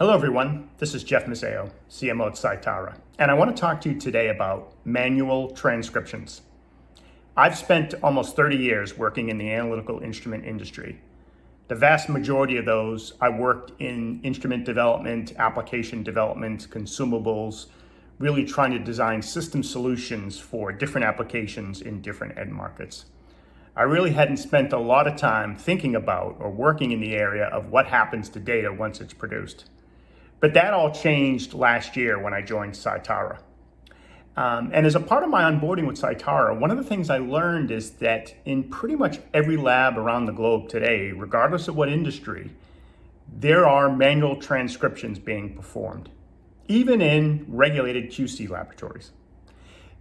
Hello everyone, this is Jeff Mazzeo, CMO at Cytara, and I want to talk to you today about manual transcriptions. I've spent almost 30 years working in the analytical instrument industry. The vast majority of those, I worked in instrument development, application development, consumables, really trying to design system solutions for different applications in different end markets. I really hadn't spent a lot of time thinking about or working in the area of what happens to data once it's produced. But that all changed last year when I joined Cytara. And as a part of my onboarding with Cytara, one of the things I learned is that in pretty much every lab around the globe today, regardless of what industry, there are manual transcriptions being performed, even in regulated QC laboratories.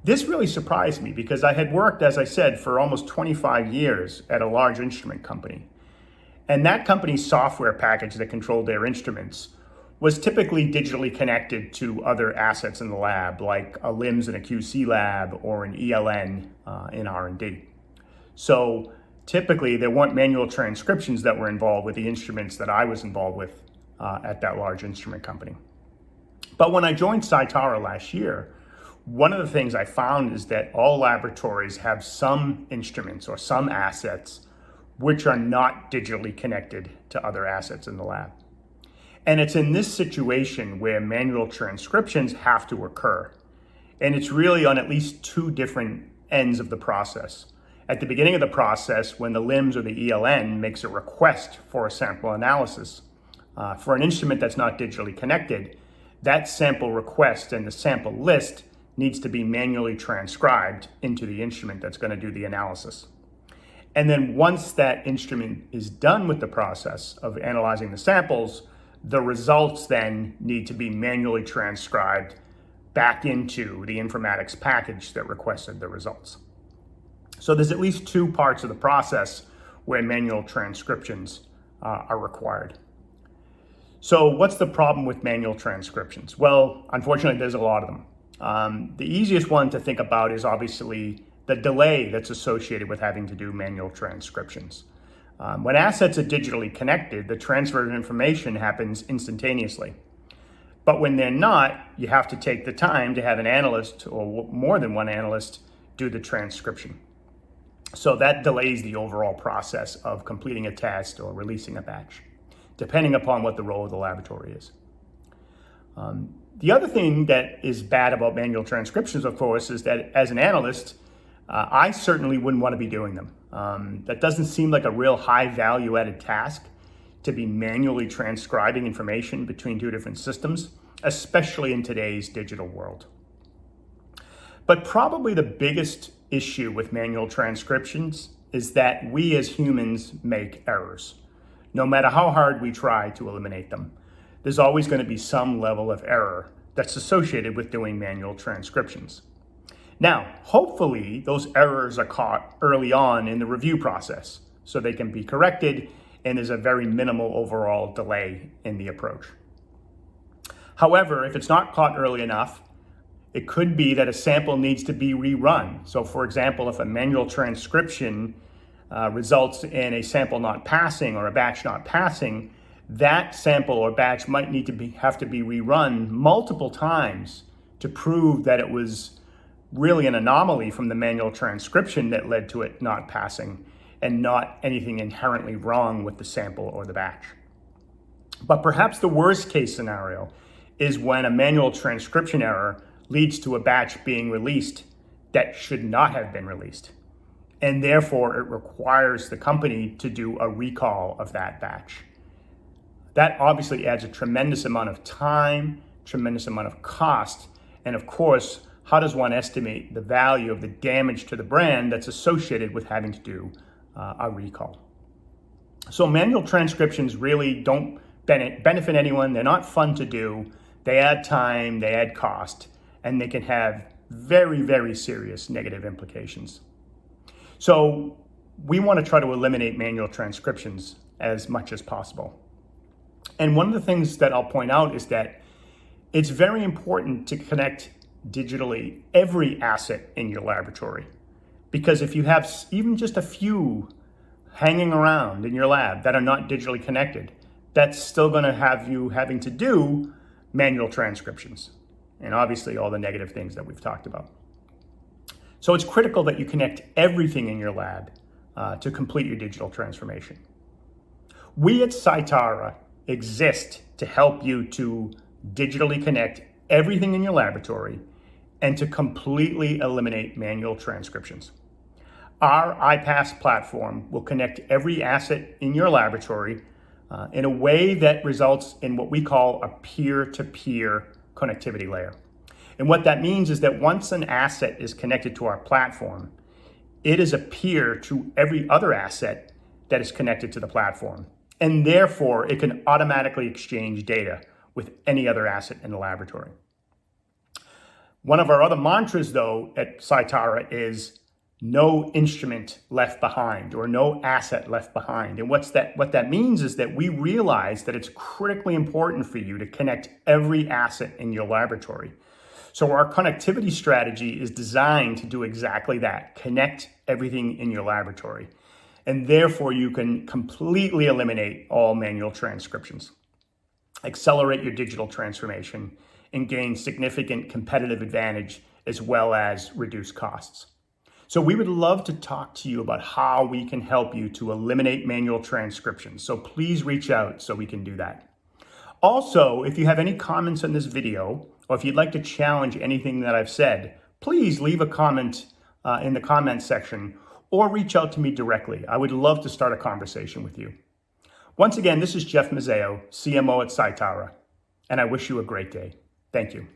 This really surprised me because I had worked, as I said, for almost 25 years at a large instrument company. And that company's software package that controlled their instruments was typically digitally connected to other assets in the lab, like a LIMS in a QC lab or an ELN in R&D. So typically there weren't manual transcriptions that were involved with the instruments that I was involved with at that large instrument company. But when I joined Cytara last year, one of the things I found is that all laboratories have some instruments or some assets which are not digitally connected to other assets in the lab. And it's in this situation where manual transcriptions have to occur. And it's really on at least two different ends of the process. At the beginning of the process, when the LIMS or the ELN makes a request for a sample analysis, for an instrument that's not digitally connected, that sample request and the sample list needs to be manually transcribed into the instrument that's going to do the analysis. And then once that instrument is done with the process of analyzing the samples, the results then need to be manually transcribed back into the informatics package that requested the results. So there's at least two parts of the process where manual transcriptions are required. So what's the problem with manual transcriptions? Well, unfortunately, there's a lot of them. The easiest one to think about is obviously the delay that's associated with having to do manual transcriptions. When assets are digitally connected, the transfer of information happens instantaneously. But when they're not, you have to take the time to have an analyst or more than one analyst do the transcription. So that delays the overall process of completing a test or releasing a batch, depending upon what the role of the laboratory is. The other thing that is bad about manual transcriptions, of course, is that as an analyst, I certainly wouldn't want to be doing them. That doesn't seem like a real high value added task to be manually transcribing information between two different systems, especially in today's digital world. But probably the biggest issue with manual transcriptions is that we as humans make errors. No matter how hard we try to eliminate them, there's always going to be some level of error that's associated with doing manual transcriptions. Now, hopefully those errors are caught early on in the review process so they can be corrected and there's a very minimal overall delay in the approach. However, if it's not caught early enough, it could be that a sample needs to be rerun. So for example, if a manual transcription results in a sample not passing or a batch not passing, that sample or batch might need to have to be rerun multiple times to prove that it was really an anomaly from the manual transcription that led to it not passing and not anything inherently wrong with the sample or the batch. But perhaps the worst case scenario is when a manual transcription error leads to a batch being released that should not have been released. And therefore it requires the company to do a recall of that batch. That obviously adds a tremendous amount of time, tremendous amount of cost, and of course, how does one estimate the value of the damage to the brand that's associated with having to do a recall? So manual transcriptions really don't benefit anyone. They're not fun to do. They add time, they add cost, and they can have very, very serious negative implications. So we want to try to eliminate manual transcriptions as much as possible. And one of the things that I'll point out is that it's very important to connect digitally every asset in your laboratory. Because if you have even just a few hanging around in your lab that are not digitally connected, that's still going to have you having to do manual transcriptions, and obviously all the negative things that we've talked about. So it's critical that you connect everything in your lab to complete your digital transformation. We at Cytara exist to help you to digitally connect everything in your laboratory and to completely eliminate manual transcriptions. Our iPass platform will connect every asset in your laboratory in a way that results in what we call a peer-to-peer connectivity layer. And what that means is that once an asset is connected to our platform, it is a peer to every other asset that is connected to the platform. And therefore, it can automatically exchange data with any other asset in the laboratory. One of our other mantras, though, at Cytara is no instrument left behind, or no asset left behind. And what that means is that we realize that it's critically important for you to connect every asset in your laboratory. So our connectivity strategy is designed to do exactly that, connect everything in your laboratory. And therefore, you can completely eliminate all manual transcriptions, accelerate your digital transformation, and gain significant competitive advantage, as well as reduce costs. So we would love to talk to you about how we can help you to eliminate manual transcriptions. So please reach out so we can do that. Also, if you have any comments on this video, or if you'd like to challenge anything that I've said, please leave a comment in the comment section or reach out to me directly. I would love to start a conversation with you. Once again, this is Jeff Mazzeo, CMO at Cytara, and I wish you a great day. Thank you.